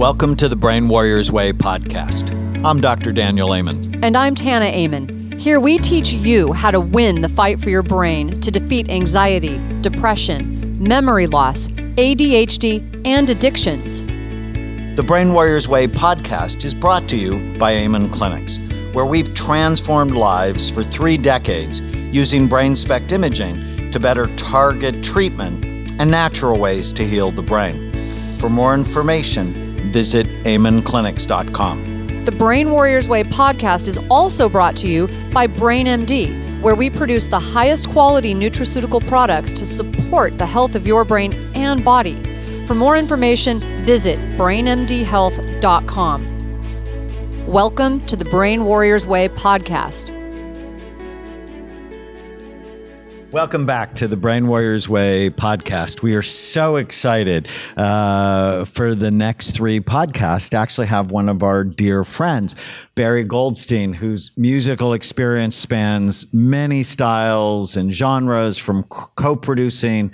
Welcome to the Brain Warriors Way podcast. I'm Dr. Daniel Amen. And I'm Tana Amen. Here we teach you how to win the fight for your brain to defeat anxiety, depression, memory loss, ADHD, and addictions. The Brain Warriors Way podcast is brought to you by Amen Clinics, where we've transformed lives for 3 decades using brain SPECT imaging to better target treatment and natural ways to heal the brain. For more information, visit amenclinics.com. The Brain Warriors Way podcast is also brought to you by BrainMD, where we produce the highest quality nutraceutical products to support the health of your brain and body. For more information, visit brainmdhealth.com. Welcome to the Brain Warriors Way podcast. Welcome back to the Brain Warriors Way podcast. We are so excited for the next 3 podcasts to actually have one of our dear friends, Barry Goldstein, whose musical experience spans many styles and genres, from co-producing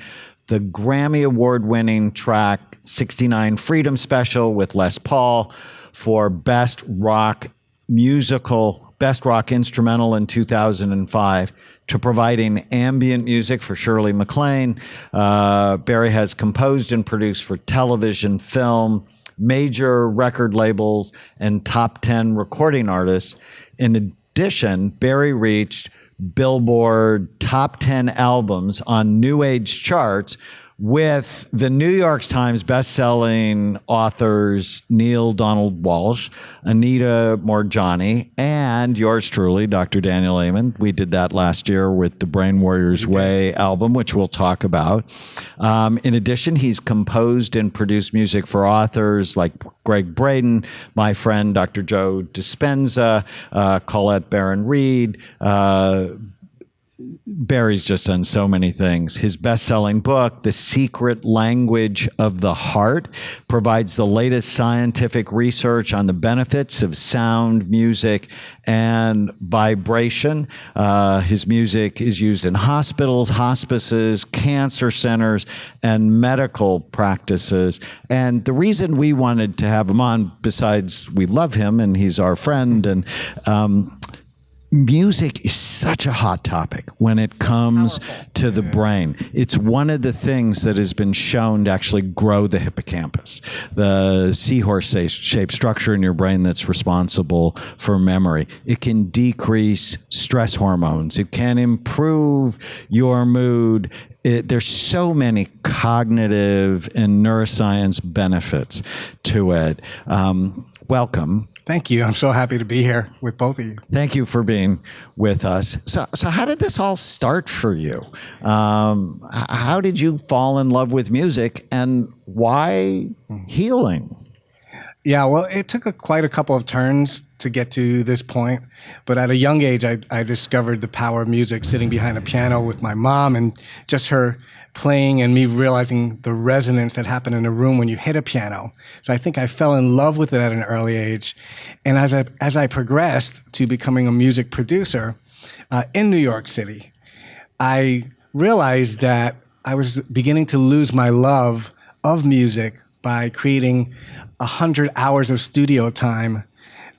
the Grammy Award winning track 69 Freedom Special with Les Paul for Best Rock Instrumental in 2005, to providing ambient music for Shirley MacLaine. Barry has composed and produced for television, film, major record labels, and top 10 recording artists. In addition, Barry reached Billboard top 10 albums on New Age charts with the New York Times best-selling authors Neil Donald Walsch, Anita Moorjani, and yours truly, Dr. Daniel Amen. We did that last year with the Brain Warriors Way album, which we'll talk about. In addition, he's composed and produced music for authors like Greg Braden, my friend Dr. Joe Dispenza, Colette Baron-Reed. Barry's just done so many things. His best-selling book, The Secret Language of the Heart, provides the latest scientific research on the benefits of sound, music, and vibration. His music is used in hospitals, hospices, cancer centers, and medical practices. And the reason we wanted to have him on, besides we love him and he's our friend, and music is such a hot topic when it comes to the brain. It's one of the things that has been shown to actually grow the hippocampus, the seahorse-shaped structure in your brain that's responsible for memory. It can decrease stress hormones. It can improve your mood. There's so many cognitive and neuroscience benefits to it. Welcome. Thank you. I'm so happy to be here with both of you. Thank you for being with us. So how did this all start for you? How did you fall in love with music, and why healing? Yeah, well, it took quite a couple of turns to get to this point. But at a young age, I discovered the power of music sitting behind a piano with my mom, and just her playing and me realizing the resonance that happened in a room when you hit a piano. So I think I fell in love with it at an early age. And as I progressed to becoming a music producer in New York City, I realized that I was beginning to lose my love of music by creating 100 hours of studio time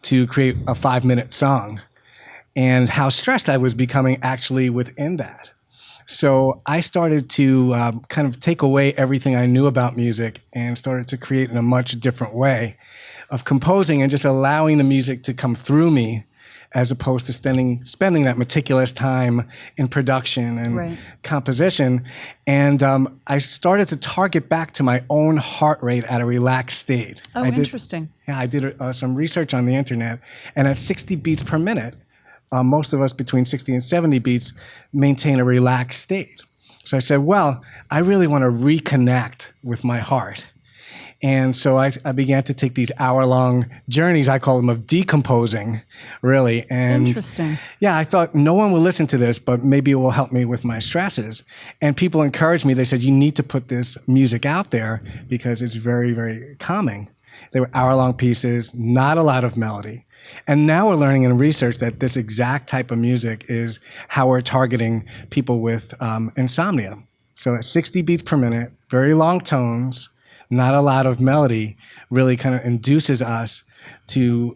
to create a 5-minute song, and how stressed I was becoming actually within that. So I started to kind of take away everything I knew about music and started to create in a much different way of composing and just allowing the music to come through me, as opposed to spending that meticulous time in production and composition. And I started to target back to my own heart rate at a relaxed state. Oh, interesting. I did some research on the internet, and at 60 beats per minute, most of us between 60 and 70 beats maintain a relaxed state. So I said, well, I really want to reconnect with my heart. And so I began to take these hour-long journeys, I call them, of decomposing, really. And interesting. Yeah, I thought no one will listen to this, but maybe it will help me with my stresses. And people encouraged me. They said, you need to put this music out there because it's very, very calming. They were hour-long pieces, not a lot of melody. And now we're learning in research that this exact type of music is how we're targeting people with insomnia. So at 60 beats per minute, very long tones, not a lot of melody, really kind of induces us to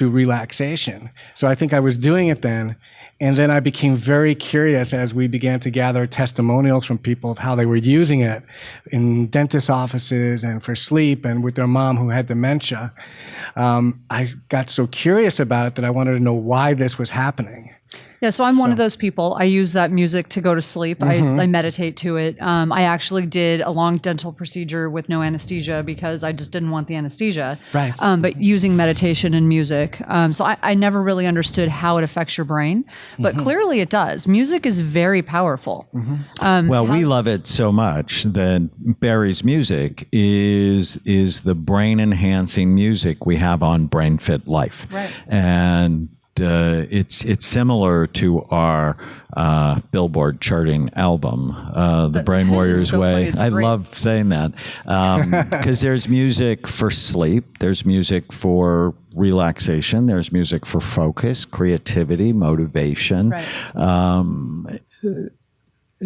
relaxation. So I think I was doing it then. And then I became very curious as we began to gather testimonials from people of how they were using it in dentist offices and for sleep and with their mom who had dementia. I got so curious about it that I wanted to know why this was happening. Yeah, so I'm one of those people. I use that music to go to sleep. I meditate to it. I actually did a long dental procedure with no anesthesia because I just didn't want the anesthesia. Right. But using meditation and music. So I never really understood how it affects your brain, but clearly it does. Music is very powerful. Well, we love it so much that Barry's music is the brain enhancing music we have on Brain Fit Life. Right. And it's similar to our Billboard charting album, The Brain Warriors so Way. funny. It's I great. love saying that because there's music for sleep, there's music for relaxation, there's music for focus, creativity, motivation. Right.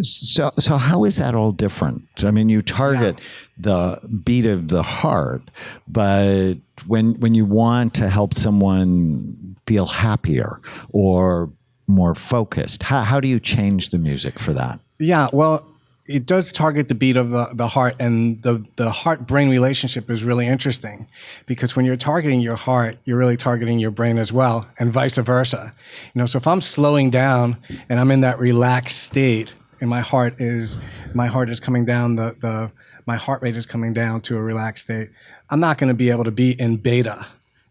So how is that all different? I mean, you target the beat of the heart, but when you want to help someone feel happier or more focused, how do you change the music for that? Yeah, well, it does target the beat of the heart, and the heart-brain relationship is really interesting because when you're targeting your heart, you're really targeting your brain as well, and vice versa. So if I'm slowing down and I'm in that relaxed state, and my heart is coming down, my heart rate is coming down to a relaxed state, I'm not going to be able to be in beta,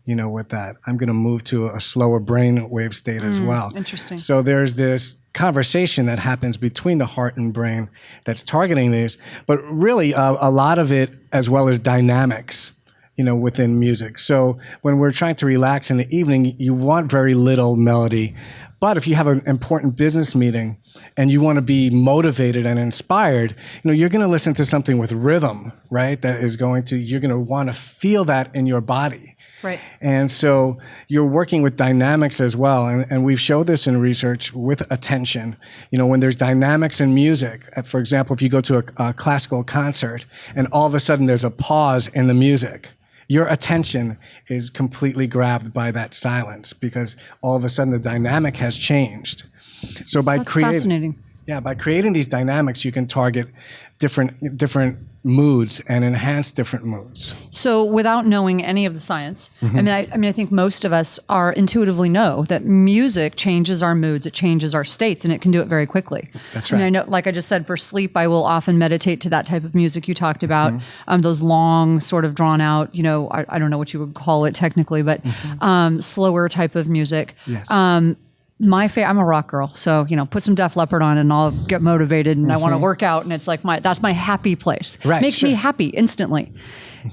with that. I'm going to move to a slower brain wave state as well. Interesting. So there's this conversation that happens between the heart and brain that's targeting these, but really a lot of it as well as dynamics, within music. So when we're trying to relax in the evening, you want very little melody. But if you have an important business meeting and you want to be motivated and inspired, you're going to listen to something with rhythm, right? You're going to want to feel that in your body. Right. And so you're working with dynamics as well. And we've showed this in research with attention. When there's dynamics in music, for example, if you go to a classical concert and all of a sudden there's a pause in the music, your attention is completely grabbed by that silence because all of a sudden the dynamic has changed. So by Fascinating. by creating these dynamics, you can target different moods and enhance different moods. So without knowing any of the science, I think most of us are intuitively know that music changes our moods, it changes our states, and it can do it very quickly. That's right. I know, like I just said, for sleep, I will often meditate to that type of music you talked about, those long, sort of drawn out, I don't know what you would call it technically, but slower type of music. Yes. I'm a rock girl, so put some Def Leppard on and I'll get motivated and I want to work out, and it's like that's my happy place. Right, Makes me happy instantly.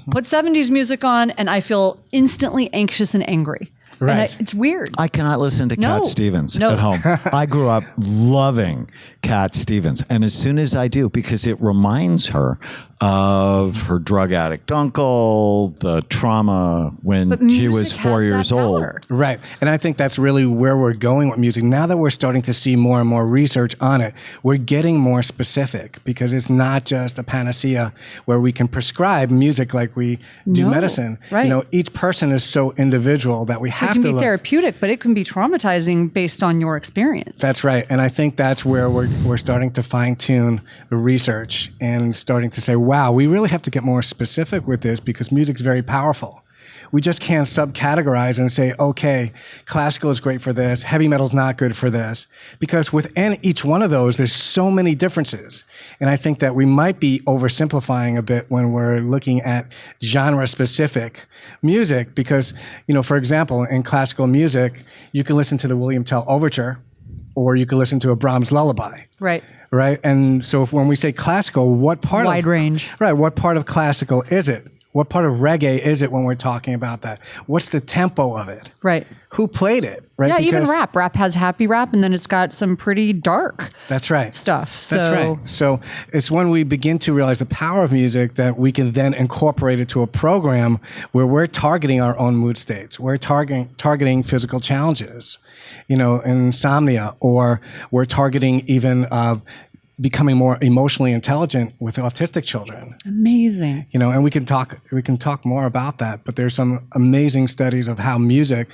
Put 70s music on and I feel instantly anxious and angry. Right. And it's weird. I cannot listen to Cat Stevens No. at home. I grew up loving Cat Stevens. And as soon as I do, because it reminds her of her drug addict uncle, the trauma when But she music was 4 has years that old. power. Right. And I think that's really where we're going with music. Now that we're starting to see more and more research on it, we're getting more specific because it's not just a panacea where we can prescribe music like we do No. medicine. Right. Each person is so individual that we It have can to be look. therapeutic, but it can be traumatizing based on your experience. That's right. And I think that's where we're starting to fine tune the research and starting to say, wow, we really have to get more specific with this because music's very powerful. We just can't subcategorize and say, okay, classical is great for this, heavy metal's not good for this, because within each one of those, there's so many differences. And I think that we might be oversimplifying a bit when we're looking at genre-specific music because, for example, in classical music, you can listen to the William Tell Overture or you can listen to a Brahms lullaby. Right. Right. And so when we say classical, what part Wide range. Right. What part of classical is it? What part of reggae is it when we're talking about that? What's the tempo of it? Right. Who played it? Right. Yeah, even Because- rap. Rap has happy rap, and then it's got some pretty dark That's right. stuff. That's right. So it's when we begin to realize the power of music that we can then incorporate it to a program where we're targeting our own mood states. We're targeting physical challenges, insomnia, or we're targeting even becoming more emotionally intelligent with autistic children. Amazing. And we can talk more about that, but there's some amazing studies of how music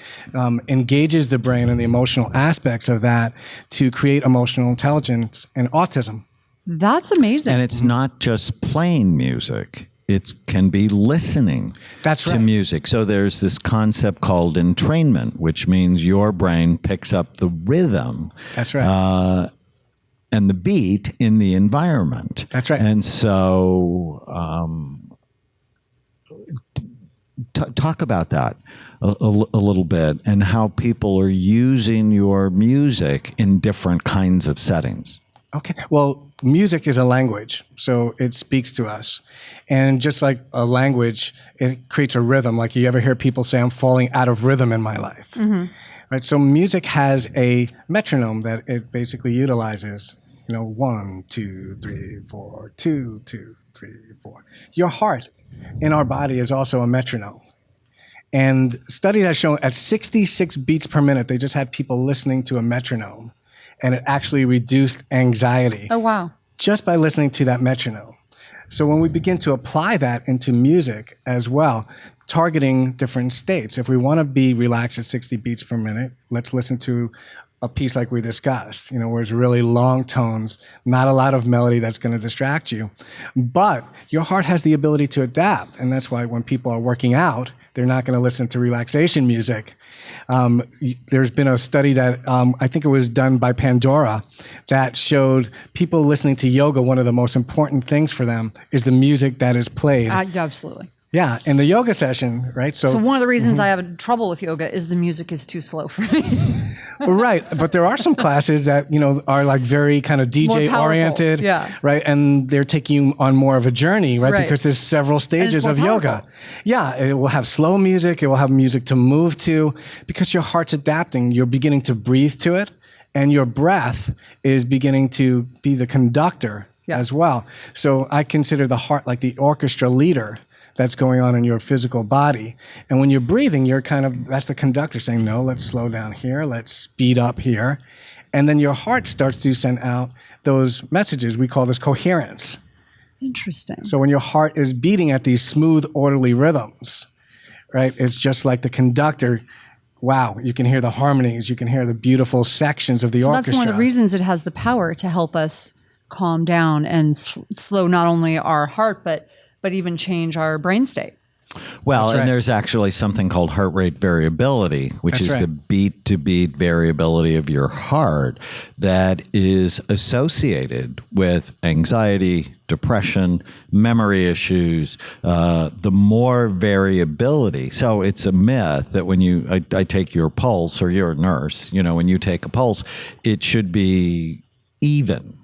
engages the brain and the emotional aspects of that to create emotional intelligence and autism. That's amazing. And it's not just playing music. It can be listening to music. So there's this concept called entrainment, which means your brain picks up the rhythm. That's right. And the beat in the environment. That's right. And so talk about that a little bit and how people are using your music in different kinds of settings. Okay. Well, music is a language, so it speaks to us. And just like a language, it creates a rhythm. Like you ever hear people say, I'm falling out of rhythm in my life. Mm-hmm. Right? So music has a metronome that it basically utilizes. 1, 2, 3, 4, 2, 2, 3, 4. Your heart in our body is also a metronome. And study has shown at 66 beats per minute, they just had people listening to a metronome. And it actually reduced anxiety. Oh, wow. Just by listening to that metronome. So when we begin to apply that into music as well, targeting different states, if we want to be relaxed at 60 beats per minute, let's listen to a piece like we discussed, where it's really long tones, not a lot of melody that's going to distract you. But your heart has the ability to adapt. And that's why when people are working out, they're not going to listen to relaxation music. There's been a study that I think it was done by Pandora that showed people listening to yoga, one of the most important things for them is the music that is played. Absolutely. Yeah, in the yoga session, right? So one of the reasons I have trouble with yoga is the music is too slow for me. Right, but there are some classes that are like very kind of DJ oriented, right? And they're taking you on more of a journey, right? Because there's several stages of yoga. Yeah, it will have slow music, it will have music to move to, because your heart's adapting. You're beginning to breathe to it, and your breath is beginning to be the conductor as well. So I consider the heart like the orchestra leader that's going on in your physical body. And when you're breathing, that's the conductor saying, no, let's slow down here, let's speed up here. And then your heart starts to send out those messages. We call this coherence. Interesting. So when your heart is beating at these smooth, orderly rhythms, right, it's just like the conductor. Wow, you can hear the harmonies, you can hear the beautiful sections of the orchestra. So that's one of the reasons it has the power to help us calm down and slow not only our heart, but even change our brain state. Well, and there's actually something called heart rate variability, which is the beat-to-beat variability of your heart that is associated with anxiety, depression, memory issues, the more variability. So it's a myth that when I take your pulse, or you're a nurse, when you take a pulse, it should be even.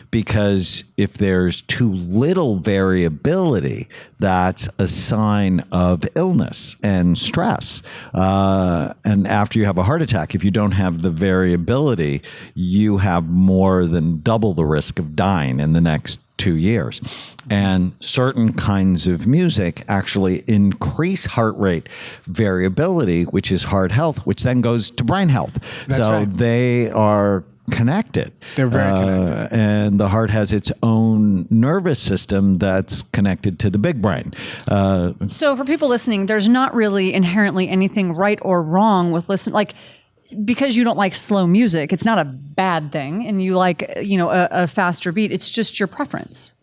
Because if there's too little variability, that's a sign of illness and stress. And after you have a heart attack, if you don't have the variability, you have more than double the risk of dying in the next 2 years. And certain kinds of music actually increase heart rate variability, which is heart health, which then goes to brain health. They are connected. They're very connected. And the heart has its own nervous system that's connected to the big brain. So for people listening, there's not really inherently anything right or wrong with listening. Like, because you don't like slow music, it's not a bad thing. And you like, a faster beat. It's just your preference.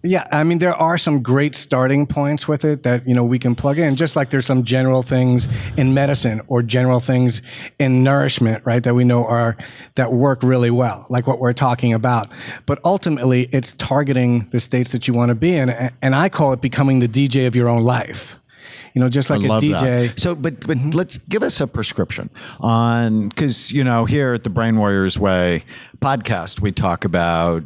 Yeah, I mean, there are some great starting points with it that, we can plug in, just like there's some general things in medicine or general things in nourishment, right, that we know that work really well, like what we're talking about. But ultimately, it's targeting the states that you want to be in. And I call it becoming the DJ of your own life. Just like a DJ. That. So, but let's give us a prescription on, because, here at the Brain Warriors Way podcast, we talk about,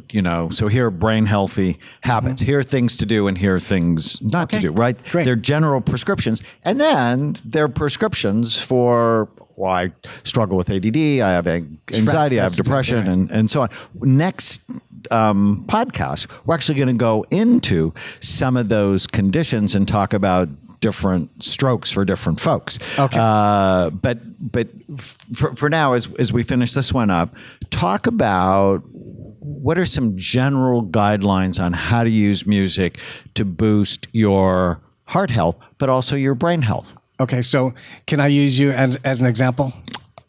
so here are brain healthy habits. Here are things to do and here are things not to do, right? Great. They're general prescriptions. And then they're prescriptions for, I struggle with ADD, I have anxiety, I have depression, and so on. Next podcast, we're actually going to go into some of those conditions and talk about different strokes for different folks. Okay. But for now, as we finish this one up, talk about what are some general guidelines on how to use music to boost your heart health, but also your brain health? Okay, so can I use you as an example?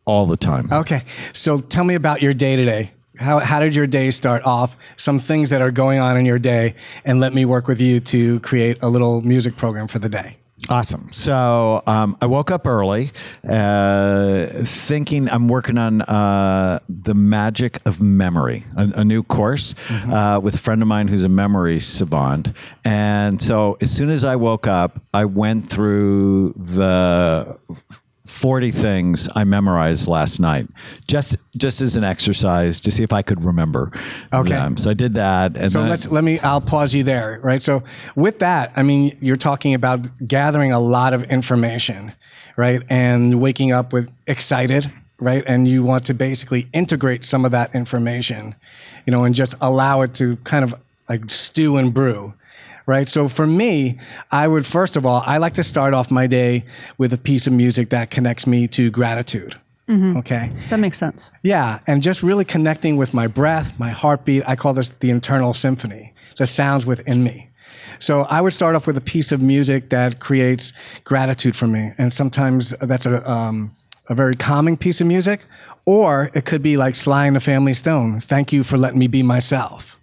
All the time. Okay, so tell me about your day today. How did your day start off? Some things that are going on in your day, and let me work with you to create a little music program for the day. Awesome. So I woke up early thinking I'm working on the magic of memory, a new course with a friend of mine who's a memory savant. And so as soon as I woke up, I went through the 40 things I memorized last night, just as an exercise to see if I could remember them. So I did that. And so I'll pause you there, right? So with that, I mean, you're talking about gathering a lot of information, right? And waking up with excited, right? And you want to basically integrate some of that information, and just allow it to kind of like stew and brew. Right. So for me, I like to start off my day with a piece of music that connects me to gratitude. Mm-hmm. Okay. That makes sense. Yeah. And just really connecting with my breath, my heartbeat. I call this the internal symphony, the sounds within me. So I would start off with a piece of music that creates gratitude for me. And sometimes that's a very calming piece of music, or it could be like Sly and the Family Stone. Thank you for letting me be myself.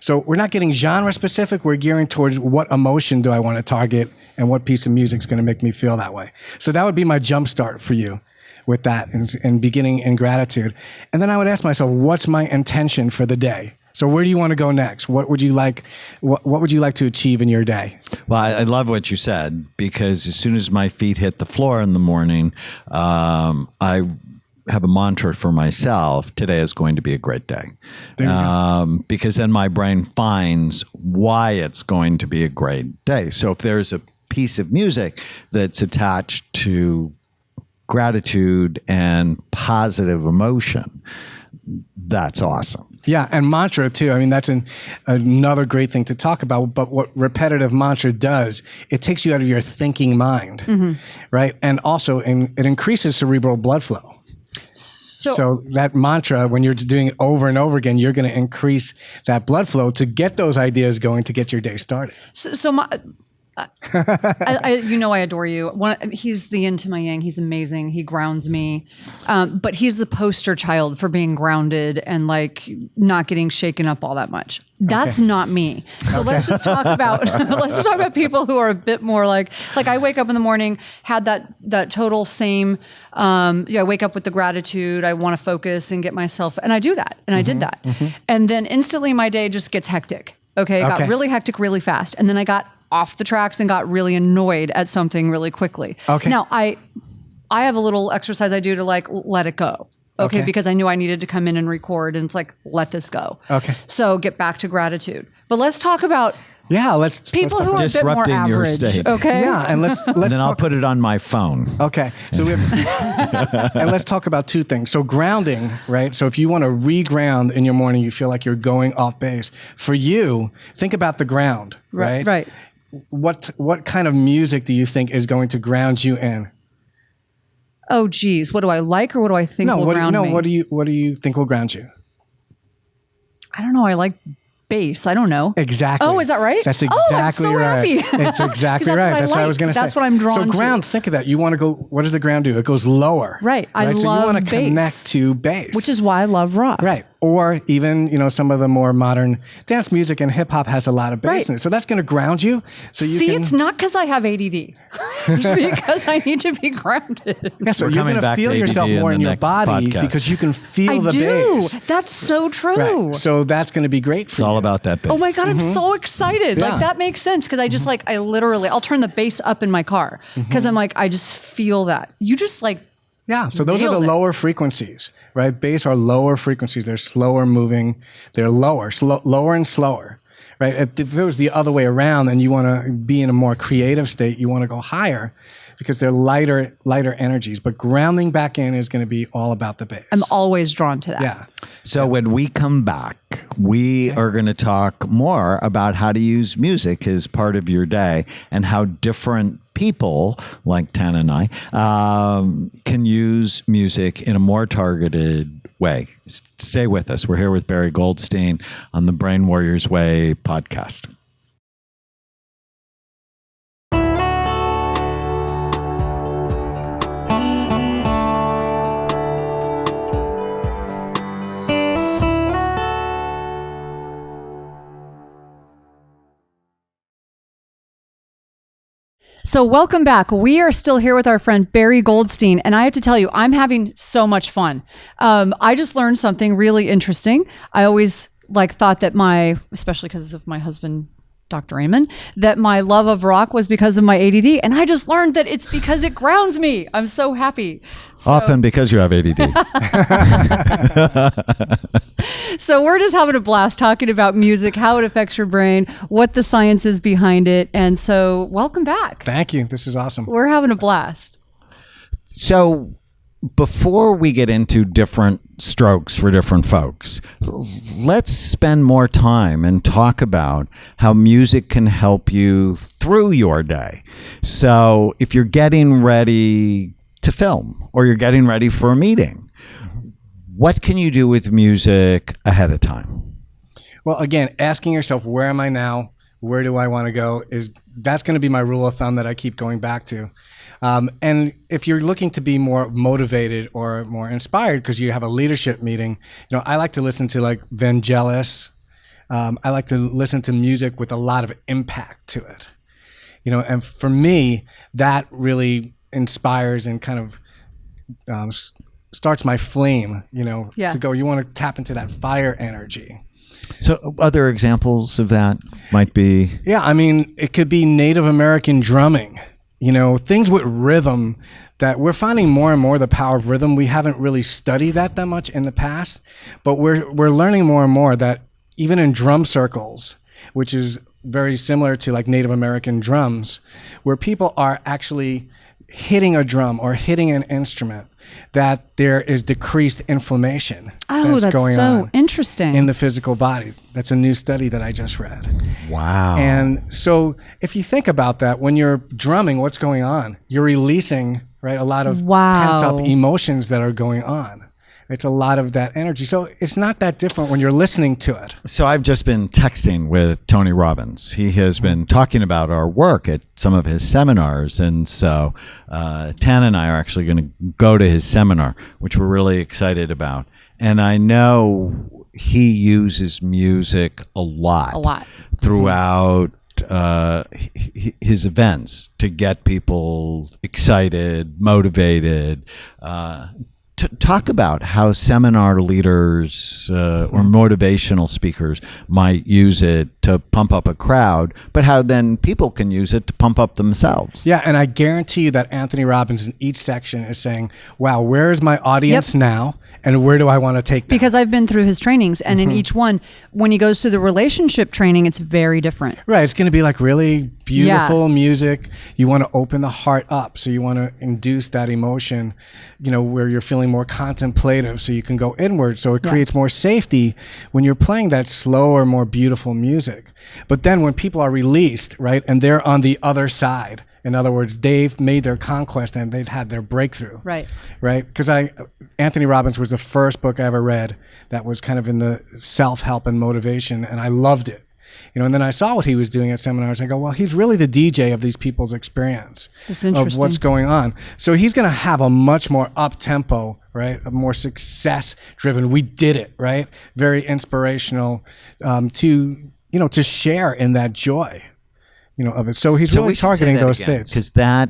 So we're not getting genre specific. We're gearing towards what emotion do I want to target and what piece of music is going to make me feel that way. So that would be my jump start for you with that and beginning in gratitude. And then I would ask myself, what's my intention for the day? So where do you want to go next? What would you like? What would you like to achieve in your day? Well, I love what you said, because as soon as my feet hit the floor in the morning, I have a mantra for myself: today is going to be a great day. Because then my brain finds why it's going to be a great day. So if there's a piece of music that's attached to gratitude and positive emotion, that's awesome. Yeah, and mantra too. I mean, that's another great thing to talk about. But what repetitive mantra does, it takes you out of your thinking mind, right? And also, it increases cerebral blood flow. So that mantra, when you're doing it over and over again, you're going to increase that blood flow to get those ideas going to get your day started. I adore you. He's the yin to my yang. He's amazing. He grounds me. But he's the poster child for being grounded and like not getting shaken up all that much. That's not me. So let's just talk about people who are a bit more like I wake up in the morning, had that total same. I wake up with the gratitude. I want to focus and get myself, and I do that, and I did that, and then instantly my day just gets hectic. It got really hectic really fast, and then I got off the tracks and got really annoyed at something really quickly. Now I have a little exercise I do to like let it go. Because I knew I needed to come in and record, and it's like, let this go. So get back to gratitude. But let's talk about people who are a bit more disrupting your average. state. Okay. Yeah, and let's And then I'll put it on my phone. Okay. So we have, and let's talk about two things. So grounding, right? So if you want to re-ground in your morning, you feel like you're going off base. For you, think about the ground, right? Right. What kind of music do you think is going to ground you in? Oh, geez. What do I like, or what do I think will ground me? What do you think will ground you? I don't know. I like bass. I don't know. Exactly. Oh, is that right? That's exactly I'm so right. happy. It's exactly right. That's what I was going to say. That's what I'm drawn to. So ground, think of that. You want to go, what does the ground do? It goes lower. Right. I love So you want to bass. connect to bass. Which is why I love rock. Right. Or even, some of the more modern dance music and hip hop has a lot of bass in it. So that's going to ground you. So you can. It's not because I have ADD. It's because I need to be grounded. Yeah, so We're you're coming going to back feel to yourself ADD more in in the your next body podcast. because you can feel the bass. That's so true. Right. So that's going to be great for It's all about that bass. Oh my God, I'm so excited. Yeah. Like that makes sense because I just I'll turn the bass up in my car because I'm like, I just feel that. You just Yeah, so those are the lower frequencies, right? Bass are lower frequencies. They're slower moving. They're lower and slower, right? If it was the other way around and you want to be in a more creative state, you want to go higher because they're lighter energies. But grounding back in is going to be all about the bass. I'm always drawn to that. Yeah. So when we come back, we are going to talk more about how to use music as part of your day and how different people like Tana and I can use music in a more targeted way. Stay with us. We're here with Barry Goldstein on the Brain Warriors Way podcast. So welcome back. We are still here with our friend Barry Goldstein, and I have to tell you, I'm having so much fun. I just learned something really interesting. I always thought that especially because of my husband, Dr. Amen, that my love of rock was because of my ADD, and I just learned that it's because it grounds me. I'm so happy. Often because you have ADD. So we're just having a blast talking about music, how it affects your brain, what the science is behind it. And so welcome back. Thank you. This is awesome. We're having a blast. So before we get into different strokes for different folks, let's spend more time and talk about how music can help you through your day. So if you're getting ready to film or you're getting ready for a meeting, what can you do with music ahead of time? Well, again, asking yourself, where am I now? Where do I want to go? That's going to be my rule of thumb that I keep going back to. And if you're looking to be more motivated or more inspired because you have a leadership meeting, I like to listen to like Vangelis. I like to listen to music with a lot of impact to it. And for me, that really inspires and kind of starts my flame, to go, you want to tap into that fire energy. So other examples of that might be? Yeah, I mean, it could be Native American drumming, things with rhythm that we're finding more and more the power of rhythm. We haven't really studied that much in the past, but we're learning more and more that even in drum circles, which is very similar to like Native American drums, where people are actually hitting a drum or hitting an instrument, that there is decreased inflammation that's going so on interesting in the physical body. That's a new study that I just read. Wow. And so if you think about that, when you're drumming, what's going on? You're releasing, right, a lot of pent up emotions that are going on. It's a lot of that energy. So it's not that different when you're listening to it. So I've just been texting with Tony Robbins. He has been talking about our work at some of his seminars. And so Tana and I are actually going to go to his seminar, which we're really excited about. And I know he uses music a lot throughout his events to get people excited, motivated, talk about how seminar leaders or motivational speakers might use it to pump up a crowd, but how then people can use it to pump up themselves. Yeah, and I guarantee you that Anthony Robbins in each section is saying, wow, where is my audience now? And where do I want to take them? Because I've been through his trainings, and in each one, when he goes through the relationship training, it's very different. Right. It's going to be like really beautiful music. You want to open the heart up. So you want to induce that emotion, where you're feeling more contemplative so you can go inward. So it creates more safety when you're playing that slower, more beautiful music. But then when people are released, right, and they're on the other side, in other words, they've made their conquest and they've had their breakthrough. Right. Because Anthony Robbins was the first book I ever read that was kind of in the self-help and motivation, and I loved it. And then I saw what he was doing at seminars. I go, well, he's really the DJ of these people's experience of what's going on. So he's going to have a much more up-tempo, right, a more success-driven, we did it, right, very inspirational to share in that joy. Of it. So he's really targeting those states. Because that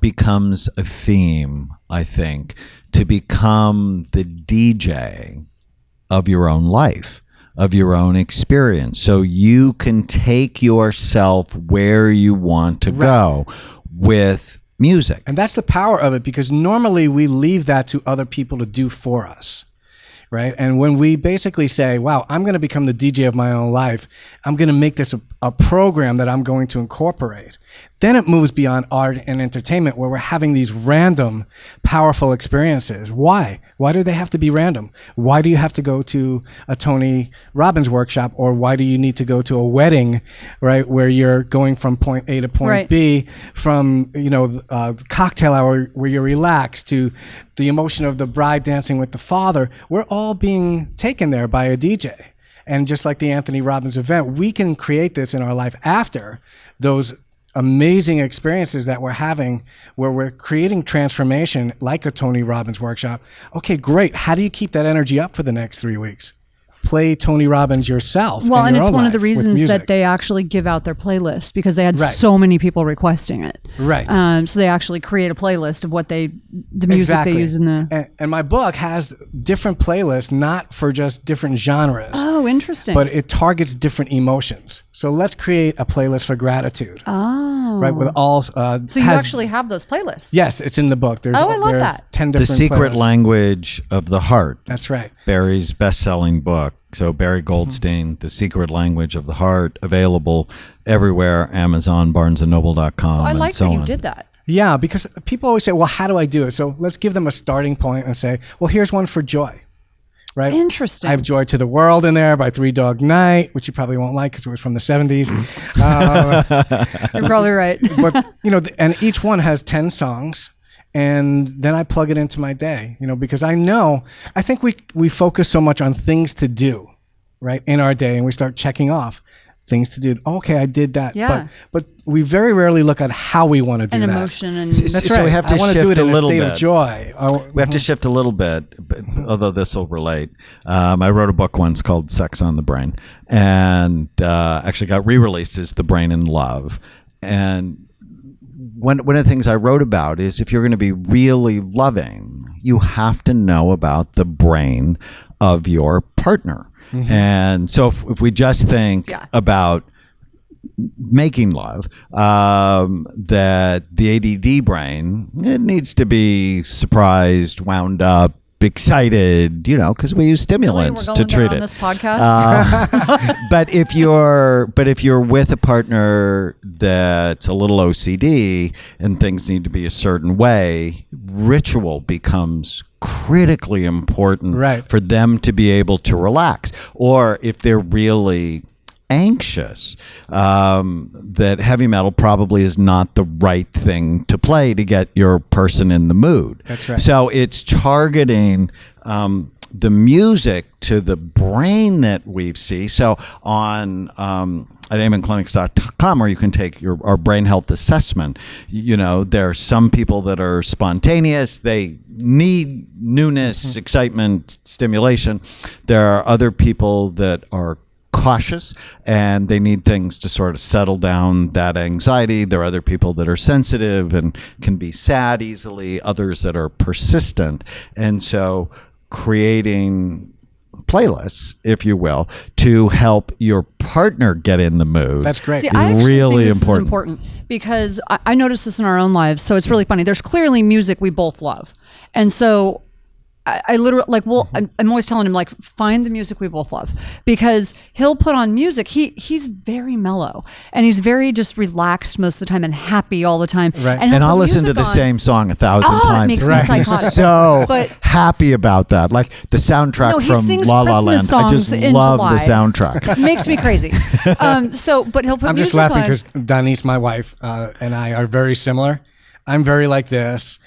becomes a theme, I think, to become the DJ of your own life, of your own experience. So you can take yourself where you want to go with music. And that's the power of it, because normally we leave that to other people to do for us. Right. And when we basically say, wow, I'm going to become the DJ of my own life, I'm going to make this a program that I'm going to incorporate. Then it moves beyond art and entertainment, where we're having these random, powerful experiences. Why? Why do they have to be random? Why do you have to go to a Tony Robbins workshop, or why do you need to go to a wedding, right, where you're going from point A to point B, from cocktail hour where you're relaxed to the emotion of the bride dancing with the father? We're all being taken there by a DJ. And just like the Anthony Robbins event, we can create this in our life after those amazing experiences that we're having, where we're creating transformation like a Tony Robbins workshop. Okay, great. How do you keep that energy up for the next 3 weeks? Play Tony Robbins yourself. Well, and it's one of the with reasons music. that they actually give out their playlist, because they had so many people requesting it. Right. So they actually create a playlist of the music they use in the. And my book has different playlists, not for just different genres. Oh, interesting. But it targets different emotions. So let's create a playlist for gratitude. Oh. Right, with all. So you actually have those playlists. Yes, it's in the book. There's, I love that. 10 different The Secret playlists. Language of the Heart. That's right. Barry's best-selling book. So Barry Goldstein, The Secret Language of the Heart, available everywhere, Amazon, BarnesandNoble.com, So I like and so that you on. did that. Yeah, because people always say, well, how do I do it? So let's give them a starting point and say, well, here's one for joy, right? Interesting. I have Joy to the World in there by Three Dog Night, which you probably won't like because it was from the 70s. You're probably right. But, and each one has 10 songs. And then I plug it into my day, because I think we focus so much on things to do, right, in our day, and we start checking off things to do. Okay, I did that. Yeah. But we very rarely look at how we want to do An that. emotion and That's So right. we have to I want to shift do it a in a little state bit. of joy. We have to shift a little bit, but although this will relate. I wrote a book once called Sex on the Brain, and actually got re-released as The Brain in Love. And one of the things I wrote about is, if you're going to be really loving, you have to know about the brain of your partner. Mm-hmm. And so if we just think about making love, that the ADD brain, it needs to be surprised, wound up, excited, because we use stimulants to treat it. On this podcast? But if you're with a partner that's a little OCD and things need to be a certain way, ritual becomes critically important for them to be able to relax. Or if they're really anxious, that heavy metal probably is not the right thing to play to get your person in the mood. That's right. So it's targeting the music to the brain that we see. So on at amenclinics.com, where you can take our brain health assessment, there are some people that are spontaneous. They need newness, excitement, stimulation. There are other people that are cautious and they need things to sort of settle down that anxiety. There are other people that are sensitive and can be sad easily, others that are persistent. And so creating playlists, if you will, to help your partner get in the mood. That's great. See, I actually really think this is important because I noticed this in our own lives. So it's really funny. There's clearly music we both love. And so I literally I'm always telling him, find the music we both love, because he'll put on music. He's very mellow and he's very just relaxed most of the time and happy all the time. Right. And I'll listen to the same song 1,000 times. It makes me psychotic. He's so happy about that. Like the soundtrack from La La Land. I just love the soundtrack. It makes me crazy. But he'll put I'm music just laughing on. because Denise, my wife, and I are very similar. I'm very like this.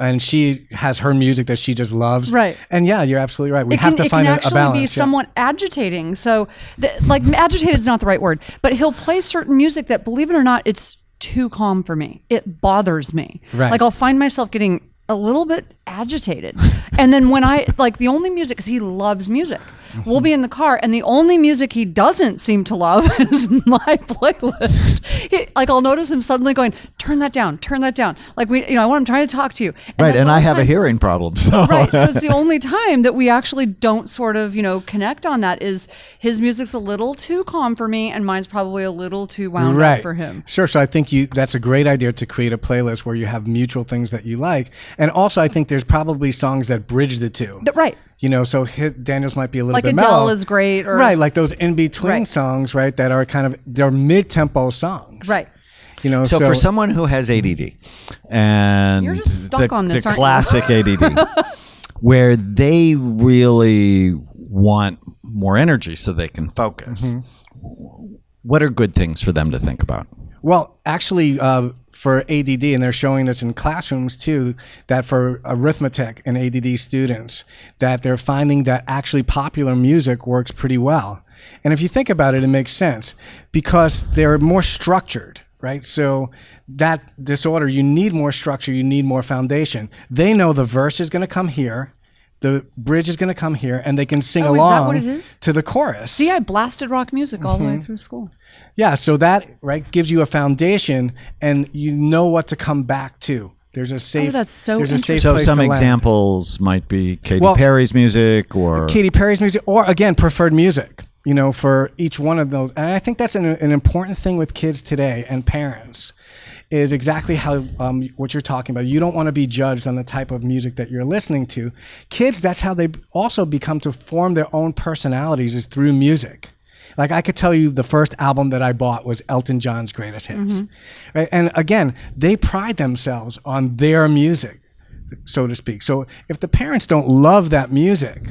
And she has her music that she just loves. Right. And yeah, you're absolutely right. We have to find a balance. It can actually be somewhat agitating. So, agitated is not the right word, but he'll play certain music that, believe it or not, it's too calm for me. It bothers me. Right. I'll find myself getting a little bit agitated. And then when the only music, because he loves music, we'll be in the car and the only music he doesn't seem to love is my playlist. I'll notice him suddenly going, turn that down. I'm trying to talk to you. And I have a hearing problem. So. Right. So it's the only time that we actually don't sort of, connect on that. Is his music's a little too calm for me and mine's probably a little too wound up for him. Sure. So I think that's a great idea to create a playlist where you have mutual things that you like. And also I think there's probably songs that bridge the two. Right. So Daniel's might be a little bit Adele mellow. is great. Right, like those in-between songs, right, that are they're mid-tempo songs. Right. So for someone who has ADD, and You're just stuck on this, the aren't you? classic ADD, where they really want more energy so they can focus, what are good things for them to think about? Well, actually, for ADD, and they're showing this in classrooms too, that for arithmetic and ADD students, that they're finding that actually popular music works pretty well. And if you think about it, it makes sense because they're more structured, right? So that disorder, you need more structure, you need more foundation. They know the verse is going to come here, the bridge is going to come here, and they can sing Is that along what it is? to the chorus. See, I blasted rock music all the way through school. Yeah, so that gives you a foundation, and you know what to come back to. There's a safe. that's so there's a safe interesting. So place some to land. examples might be Katy Perry's music, or Katy Perry's music, or again, preferred music. For each one of those, and I think that's an important thing with kids today and parents. Is exactly how what you're talking about. You don't want to be judged on the type of music that you're listening to. Kids, that's how they also become to form their own personalities, is through music. Like I could tell you the first album that I bought was Elton John's Greatest Hits. Right? And again, they pride themselves on their music, so to speak. So if the parents don't love that music,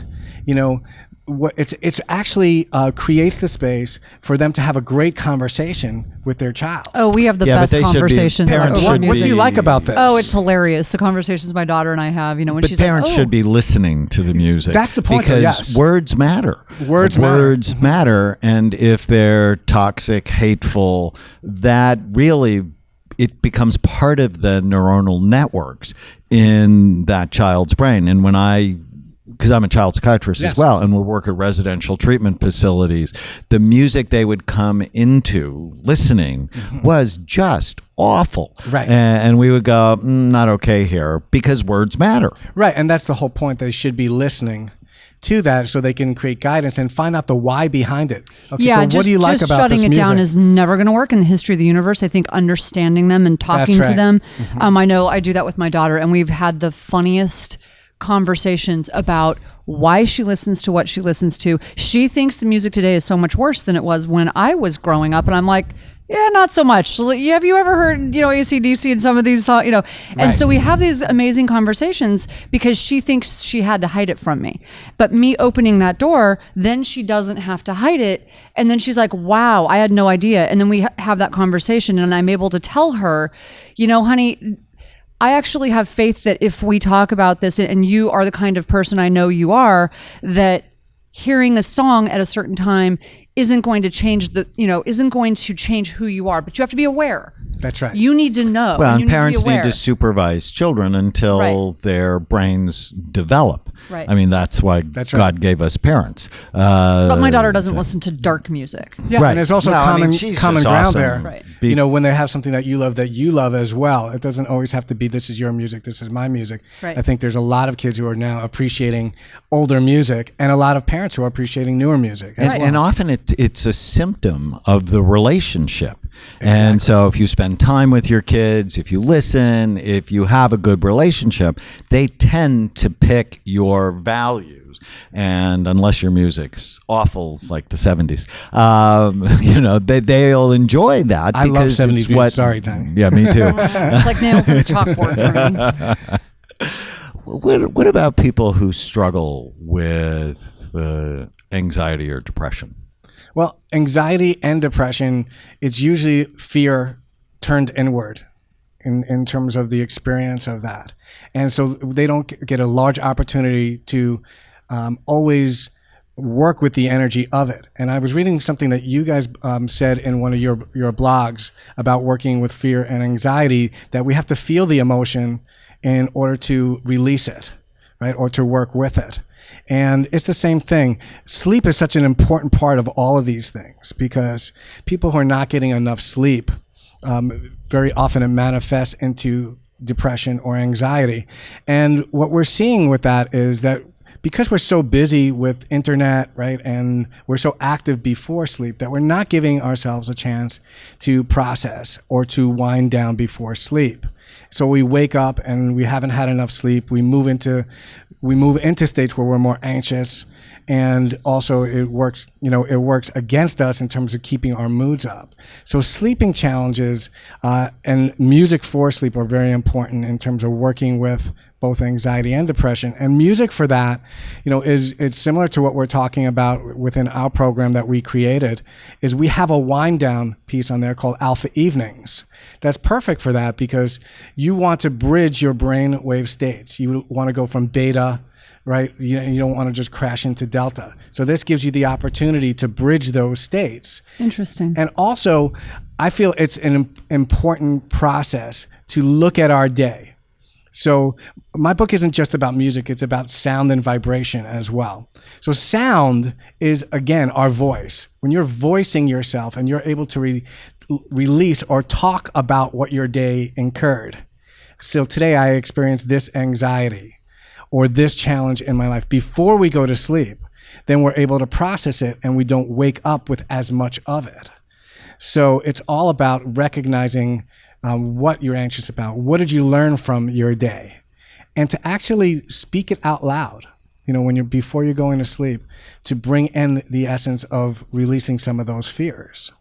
what it's actually creates the space for them to have a great conversation with their child. Oh, we have the Yeah, but best they should be- conversations. parents over should music. What do you like about this? Oh, it's hilarious. The conversations my daughter and I have, when but she's parents like, should be listening to the music. That's the point, because yes. words matter. Words matter. Words matter, and if they're toxic, hateful, that really it becomes part of the neuronal networks in that child's brain. And because I'm a child psychiatrist as well, and we work at residential treatment facilities, the music they would come into listening was just awful. Right. And we would go, not okay here, because words matter. Right, and that's the whole point. They should be listening to that so they can create guidance and find out the why behind it. Okay, yeah, so just, what do you like just about shutting this it music? down is never going to work in the history of the universe. I think understanding them and talking That's to right. them. I know I do that with my daughter, and we've had the funniest conversations about why she listens to what she listens to. She thinks the music today is so much worse than it was when I was growing up, and I'm like, yeah, not so much. Have you ever heard, AC/DC and some of these songs, And Right. so we have these amazing conversations because she thinks she had to hide it from me. But me opening that door, then she doesn't have to hide it. And then she's like, wow, I had no idea. And then we have that conversation, and I'm able to tell her, honey, I actually have faith that if we talk about this, and you are the kind of person I know you are, that hearing a song at a certain time isn't going to change isn't going to change who you are, but you have to be aware. That's right. You need to know. Well, and and parents need aware. to supervise children until their brains develop. Right. I mean, that's why That's God right. gave us parents. But my daughter doesn't listen to dark music. Yeah, Right. and there's also No, I mean, common she's common just ground awesome. there. Right. When they have something that you love as well, it doesn't always have to be this is your music, this is my music. Right. I think there's a lot of kids who are now appreciating older music, and a lot of parents who are appreciating newer music as well. And often it's a symptom of the relationship. And so if you spend time with your kids, if you listen, if you have a good relationship, they tend to pick your values. And unless your music's awful, like the 70s, they'll enjoy that. I love because 70s it's music. what, Sorry, Tanya. Yeah, me too. It's like nails in a chalkboard for me. What about people who struggle with anxiety or depression? Well, anxiety and depression, it's usually fear turned inward in terms of the experience of that. And so they don't get a large opportunity to always work with the energy of it. And I was reading something that you guys said in one of your blogs about working with fear and anxiety, that we have to feel the emotion in order to release it, right? Or to work with it. And it's the same thing. Sleep is such an important part of all of these things, because people who are not getting enough sleep, very often it manifests into depression or anxiety. And what we're seeing with that is that because we're so busy with internet, right, and we're so active before sleep, that we're not giving ourselves a chance to process or to wind down before sleep. So we wake up and we haven't had enough sleep. We move into we move into states where we're more anxious, and also it works against us in terms of keeping our moods up. So sleeping challenges and music for sleep are very important in terms of working with both anxiety and depression. And music for that, it's similar to what we're talking about within our program that we created, is we have a wind down piece on there called Alpha Evenings. That's perfect for that because you want to bridge your brain wave states. You want to go from beta, right? You don't want to just crash into delta. So this gives you the opportunity to bridge those states. Interesting. And also, I feel it's an important process to look at our day. So my book isn't just about music, it's about sound and vibration as well. So sound is, again, our voice. When you're voicing yourself and you're able to release or talk about what your day incurred. So today I experienced this anxiety or this challenge in my life. Before we go to sleep, then we're able to process it and we don't wake up with as much of it. So it's all about recognizing what you're anxious about. What did you learn from your day? And to actually speak it out loud, before you're going to sleep, to bring in the essence of releasing some of those fears.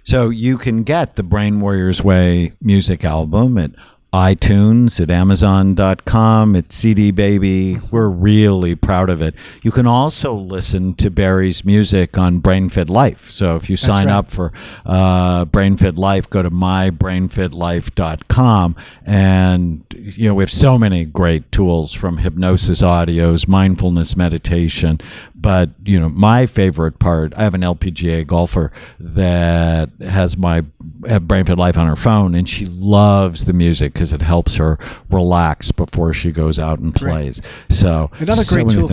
So you can get the Brain Warriors Way music album at iTunes, at Amazon.com, at CD Baby. We're really proud of it. You can also listen to Barry's music on BrainFit Life. So if you sign up for BrainFit Life, go to mybrainfitlife.com. And, we have so many great tools, from hypnosis audios, mindfulness meditation. But, my favorite part, I have an LPGA golfer that has my BrainFit Life on her phone, and she loves the music because it helps her relax before she goes out and plays. So another great tool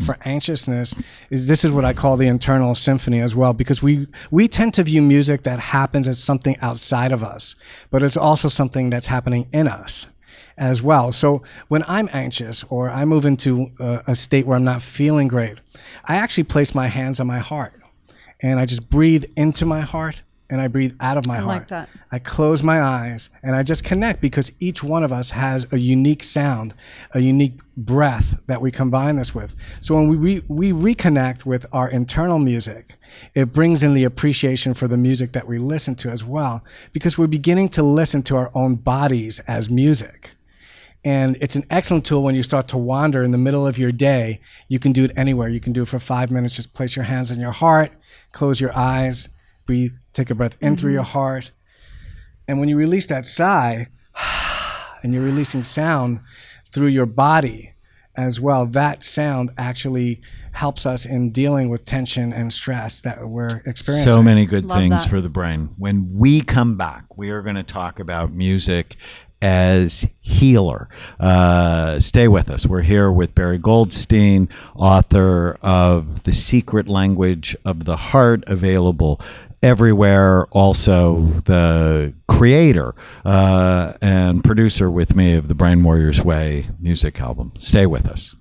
for anxiousness is what I call the internal symphony as well, because we tend to view music that happens as something outside of us, but it's also something that's happening in us as well. So when I'm anxious or I move into a state where I'm not feeling great, I actually place my hands on my heart and I just breathe into my heart and I breathe out of my heart. Like that. I close my eyes and I just connect, because each one of us has a unique sound, a unique breath that we combine this with. So when we reconnect with our internal music, it brings in the appreciation for the music that we listen to as well, because we're beginning to listen to our own bodies as music. And it's an excellent tool when you start to wander in the middle of your day. You can do it anywhere. You can do it for 5 minutes. Just place your hands on your heart, close your eyes, breathe, take a breath in through your heart. And when you release that sigh, and you're releasing sound through your body as well, that sound actually helps us in dealing with tension and stress that we're experiencing. So many good Love things that. for the brain. When we come back, we are going to talk about music as healer. Stay with us. We're here with Barry Goldstein, author of The Secret Language of the Heart, available everywhere. Also the creator and producer with me of the Brain Warriors Way music album. Stay with us.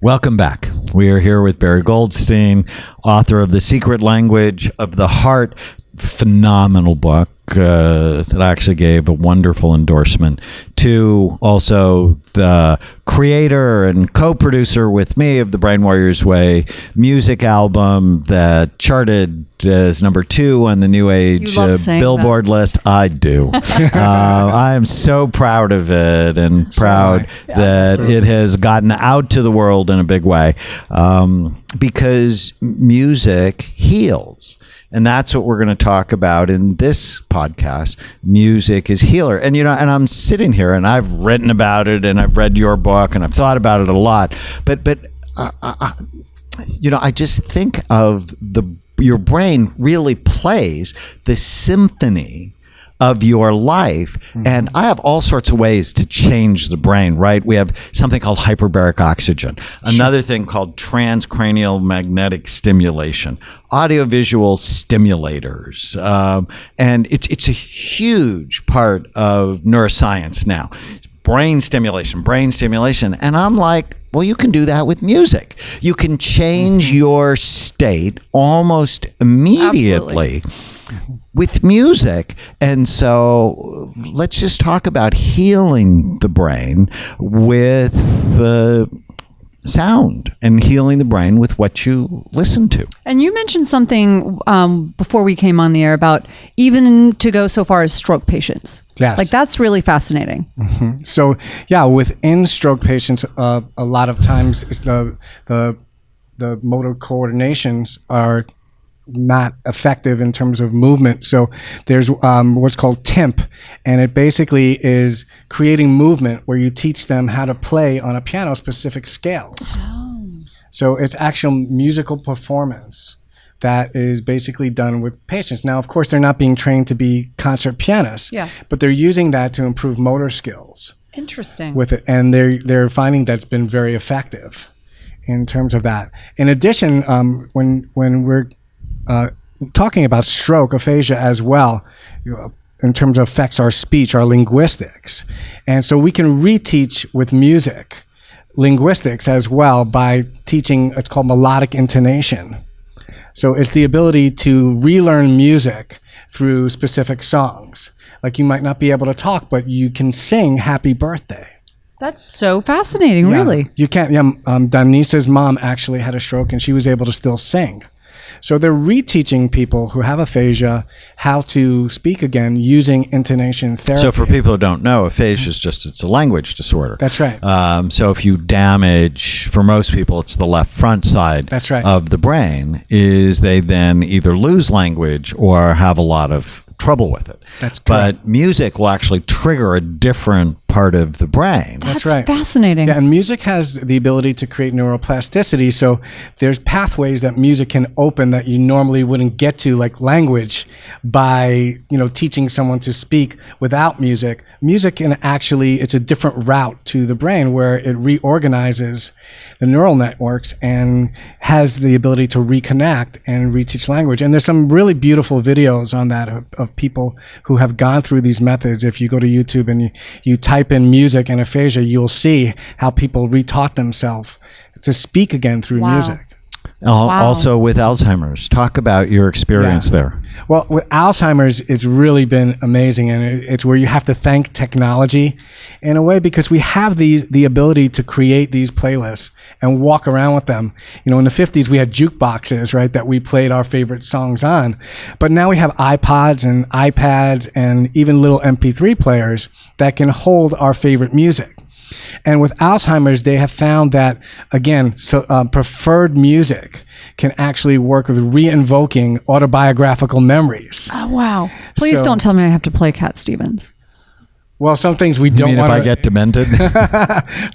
Welcome back. We are here with Barry Goldstein, author of The Secret Language of the Heart. Phenomenal book that I actually gave a wonderful endorsement to. Also the creator and co-producer with me of the Brain Warriors Way music album that charted as #2 on the New Age Billboard list. I do. I am so proud of it, and proud that it has gotten out to the world in a big way, because music heals. And that's what we're going to talk about in this podcast. Music is healer. And, and I'm sitting here and I've written about it and I've read your book and I've thought about it a lot. But I just think of your brain really plays the symphony of your life. And I have all sorts of ways to change the brain, right? We have something called hyperbaric oxygen, another thing called transcranial magnetic stimulation, audiovisual stimulators. And it's a huge part of neuroscience now. Brain stimulation. And I'm like, well, you can do that with music. You can change your state almost immediately. Absolutely. With music. And so let's just talk about healing the brain with sound and healing the brain with what you listen to. And you mentioned something before we came on the air about even to go so far as stroke patients. Yes. Like that's really fascinating. So yeah, within stroke patients, a lot of times it's the motor coordinations are not effective in terms of movement. So there's what's called TIMP, and it basically is creating movement where you teach them how to play on a piano specific scales. So it's actual musical performance that is basically done with patients. Now, of course, they're not being trained to be concert pianists, but they're using that to improve motor skills. Interesting. With it, and they're finding that's been very effective in terms of that. In addition, when we're talking about stroke, aphasia as well, in terms of affects our speech, our linguistics. And so we can reteach with music linguistics as well by teaching, it's called melodic intonation. So it's the ability to relearn music through specific songs. Like you might not be able to talk, but you can sing happy birthday. That's so fascinating, really. You can't, Donisa's mom actually had a stroke and she was able to still sing. So they're reteaching people who have aphasia how to speak again using intonation therapy. So for people who don't know, aphasia is it's a language disorder. That's right. So if you damage, for most people, it's the left front side That's right. of the brain, is they then either lose language or have a lot of trouble with it. That's correct. But music will actually trigger a different part of the brain. That's right. Fascinating. Yeah, and music has the ability to create neuroplasticity. So there's pathways that music can open that you normally wouldn't get to, like language, by teaching someone to speak without music. Music can actually, it's a different route to the brain where it reorganizes the neural networks and has the ability to reconnect and reteach language. And there's some really beautiful videos on that of people who have gone through these methods. If you go to YouTube and you type in music and aphasia, you'll see how people retaught themselves to speak again through music. Also with Alzheimer's. Talk about your experience there. Well, with Alzheimer's, it's really been amazing, and it's where you have to thank technology in a way, because we have the ability to create these playlists and walk around with them. In the 50s, we had jukeboxes, right, that we played our favorite songs on. But now we have iPods and iPads and even little MP3 players that can hold our favorite music. And with Alzheimer's, they have found that, again, preferred music can actually work with re-invoking autobiographical memories. Oh, wow. Please don't tell me I have to play Cat Stevens. Well, some things we don't want want to... if I get demented?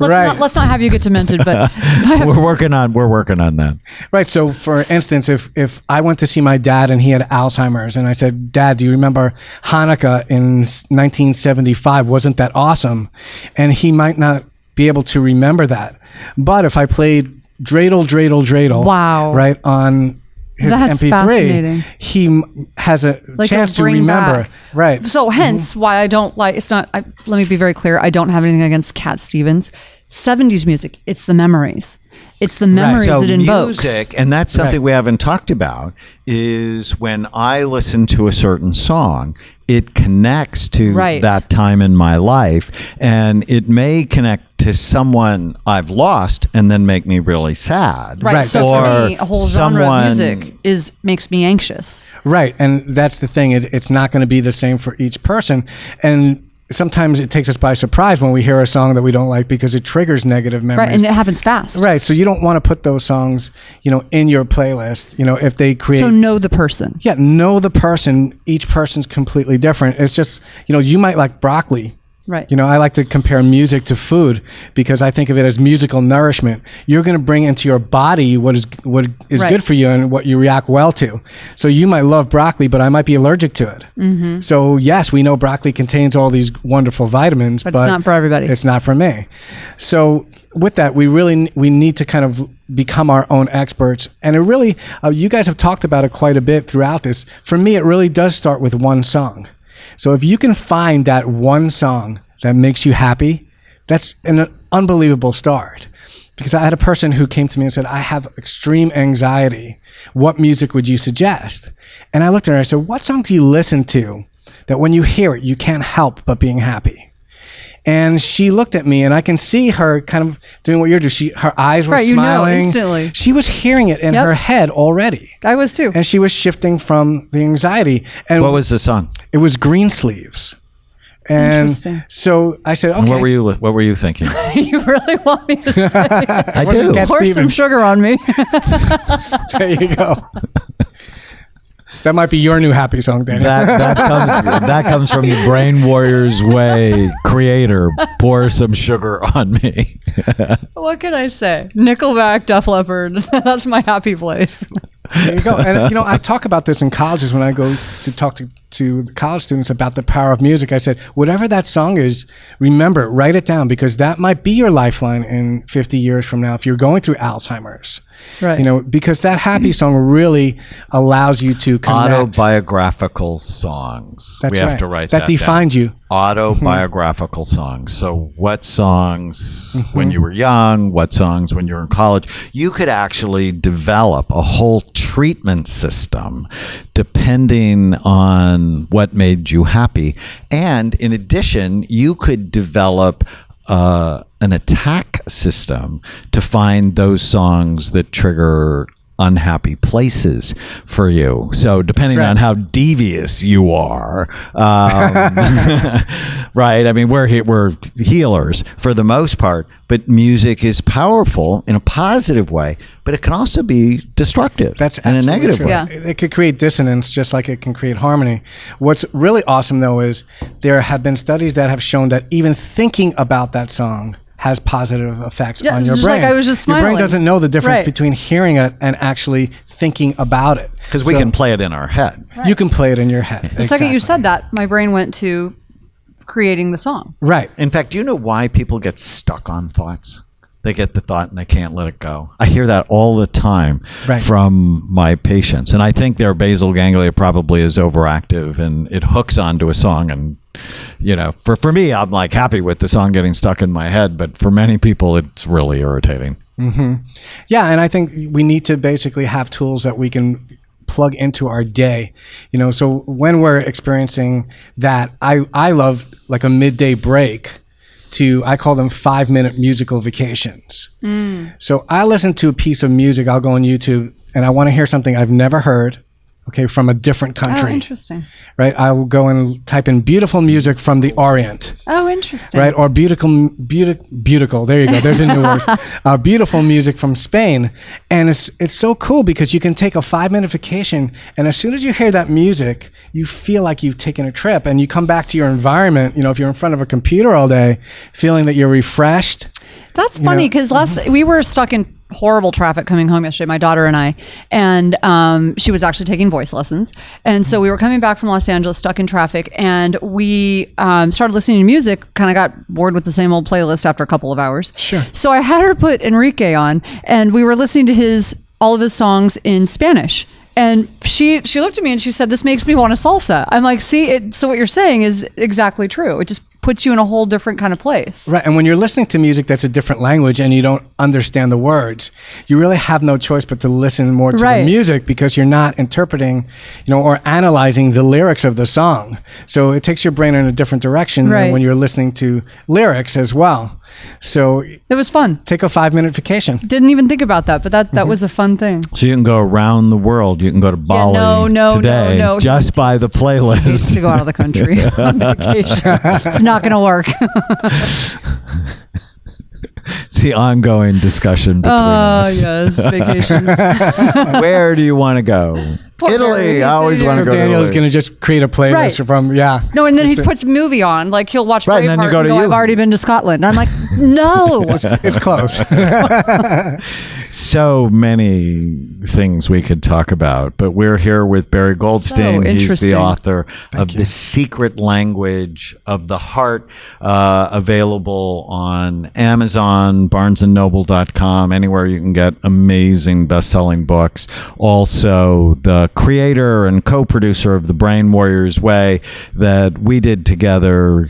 Let's not have you get demented, but... We're working on that. Right. So, for instance, if I went to see my dad and he had Alzheimer's, and I said, Dad, do you remember Hanukkah in 1975? Wasn't that awesome? And he might not be able to remember that. But if I played Dreidel, Dreidel, Dreidel, wow, right, on his That's MP3, he has a chance to remember. Back. Right. So hence why I don't like, it's not, let me be very clear, I don't have anything against Cat Stevens. 70s music, it's the memories. It's the memories it invokes. Music, and that's something we haven't talked about, is when I listen to a certain song, it connects to that time in my life, and it may connect to someone I've lost and then make me really sad. Right. So for me, a whole genre of music makes me anxious. Right. And that's the thing. It's not going to be the same for each person. And sometimes it takes us by surprise when we hear a song that we don't like because it triggers negative memories. Right, and it happens fast. Right. So you don't want to put those songs, in your playlist, if they create... So know the person. Yeah, know the person. Each person's completely different. It's just, you might like broccoli, Right. You know, I like to compare music to food because I think of it as musical nourishment. You're going to bring into your body what is Right. good for you and what you react well to. So you might love broccoli, but I might be allergic to it. Mm-hmm. So yes, we know broccoli contains all these wonderful vitamins, but it's not for everybody. It's not for me. So with that, we need to kind of become our own experts. And it really, you guys have talked about it quite a bit throughout this. For me, it really does start with one song. So if you can find that one song that makes you happy, that's an unbelievable start. Because I had a person who came to me and said, I have extreme anxiety. What music would you suggest? And I looked at her and I said, what song do you listen to that when you hear it, you can't help but being happy? And she looked at me, and I can see her kind of doing what you're doing. Her eyes were Right, smiling. you know instantly. She was hearing it in Yep. her head already. I was too. And she was shifting from the anxiety. And What was the song? it was Green Sleeves. And Interesting. so I said, okay. What were you thinking? You really want me to say? I wasn't do. Cat Pour some Stevens. sugar on me. There you go. That might be your new happy song, Danny. That comes from the Brain Warriors Way creator. Pour some sugar on me. What can I say? Nickelback, Def Leppard. That's my happy place. There you go. And, you know, I talk about this in colleges when I go to talk to the college students about the power of music. I said, whatever that song is, remember it, write it down, because that might be your lifeline in 50 years from now if you're going through Alzheimer's. Right. You know, because that happy song really allows you to connect. Autobiographical songs. That's we have right. to write That that defines down. you. Autobiographical songs. So what songs when you were young, what songs when you were in college? You could actually develop a whole treatment system depending on what made you happy. And in addition, you could develop an attack system to find those songs that trigger unhappy places for you. So depending on how devious you are, right? I mean, we're healers for the most part, but music is powerful in a positive way, but it can also be destructive That's in a absolutely negative true. way. Yeah. It could create dissonance just like it can create harmony. What's really awesome, though, is there have been studies that have shown that even thinking about that song has positive effects Yeah, on it's your just brain. like I was just Your brain smiling. doesn't know the difference Right. between hearing it and actually thinking about it. Because we can play it in our head. You can play it in your head. The second you said that, my brain went to creating the song. Right. In fact, do you know why people get stuck on thoughts? They get the thought and they can't let it go. I hear that all the time Right. from my patients. And I think their basal ganglia probably is overactive and it hooks onto a song. And, you know, for me, I'm like happy with the song getting stuck in my head. But for many people, it's really irritating. Yeah, and I think we need to basically have tools that we can plug into our day. You know, so when we're experiencing that, I love like a midday break to, I call them 5-minute musical vacations. So I listen to a piece of music, I'll go on YouTube and I want to hear something I've never heard, okay, from a different country. Oh, interesting. Right? I will go and type in beautiful music from the Orient. Oh, interesting. Right, or beautiful. There you go. There's a new word. Beautiful music from Spain, and it's so cool because you can take a 5-minute vacation, and as soon as you hear that music, you feel like you've taken a trip, and you come back to your environment. You know, if you're in front of a computer all day, feeling that you're refreshed. That's funny because we were stuck in horrible traffic coming home yesterday, my daughter and I, and she was actually taking voice lessons. And so we were coming back from Los Angeles, stuck in traffic, and we started listening to music, kind of got bored with the same old playlist after a couple of hours. Sure. So I had her put Enrique on, and we were listening to all of his songs in Spanish. And she looked at me and she said, "This makes me want a salsa." I'm like, "See, so what you're saying is exactly true. It just puts you in a whole different kind of place." Right, and when you're listening to music that's a different language and you don't understand the words, you really have no choice but to listen more to the music because you're not interpreting, you know, or analyzing the lyrics of the song. So it takes your brain in a different direction than when you're listening to lyrics as well. So It was fun. take a 5-minute vacation. Didn't even think about that, but that was a fun thing. So you can go around the world. You can go to Bali today no. just by the He needs playlist. to go out of the country on vacation. It's not going to work. It's the ongoing discussion between us. Yes, vacations. Where do you want to go? Poor Italy. Barry. I always want So to go to Daniel is Italy. going to just create a playlist Right. from, No, and then he puts a movie on. Like he'll watch Right, Braveheart and then you go to I've you. already been to Scotland. I'm like, no. It's close. So many things we could talk about, but we're here with Barry Goldstein. So He's interesting. the author of The Secret Language of the Heart, available on Amazon, BarnesandNoble.com, anywhere you can get amazing best-selling books. Also, the creator and co-producer of The Brain Warriors Way that we did together,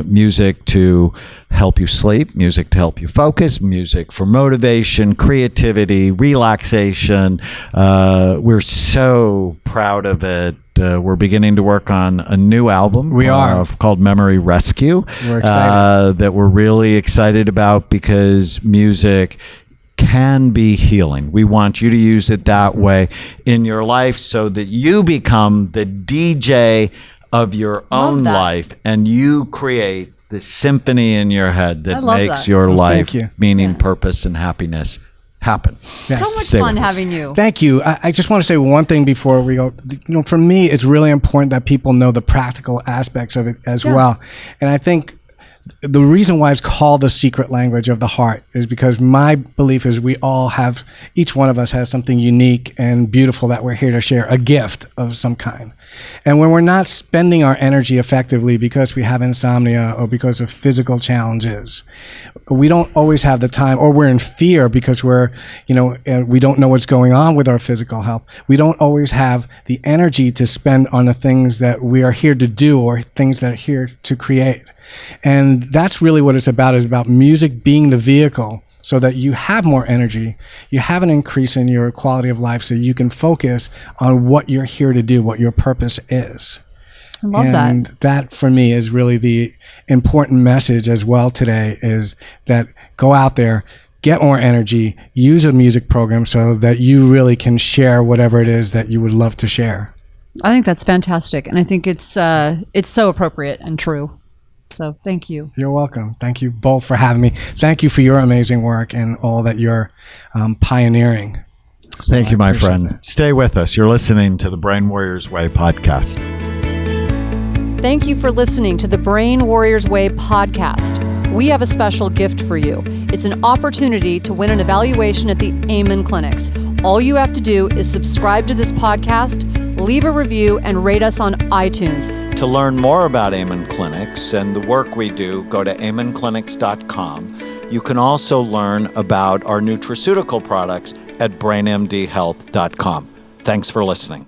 music to help you sleep, music to help you focus, music for motivation, creativity, relaxation. We're so proud of it. We're beginning to work on a new album. We are. Called Memory Rescue. We're excited. That we're really excited about because music can be healing. We want you to use it that way in your life so that you become the DJ of your own that. life and you create the symphony in your head I that love makes that. your Well, life thank you. meaning, purpose, and happiness happen. Yes. So much Stay fun with us. having you. Thank you. I just want to say one thing before we go. For me, it's really important that people know the practical aspects of it as well. And I think the reason why it's called the secret language of the heart is because my belief is each one of us has something unique and beautiful that we're here to share, a gift of some kind. And when we're not spending our energy effectively because we have insomnia or because of physical challenges, we don't always have the time, or we're in fear because we don't know what's going on with our physical health. We don't always have the energy to spend on the things that we are here to do or things that are here to create. And that's really what it's about, is about music being the vehicle so that you have more energy, you have an increase in your quality of life so you can focus on what you're here to do, what your purpose is. I love And that for me is really the important message as well today, is that go out there, get more energy, use a music program so that you really can share whatever it is that you would love to share. I think that's fantastic. And I think it's so appropriate and true. So thank you. You're welcome. Thank you both for having me. Thank you for your amazing work and all that you're pioneering. Thank you, my appreciate friend. that. Stay with us. You're listening to the Brain Warriors Way podcast. Thank you for listening to the Brain Warriors Way podcast. We have a special gift for you. It's an opportunity to win an evaluation at the Amen clinics. All you have to do is subscribe to this podcast, leave a review, and rate us on iTunes. To learn more about Amen Clinics and the work we do, go to amenclinics.com. You can also learn about our nutraceutical products at brainmdhealth.com. Thanks for listening.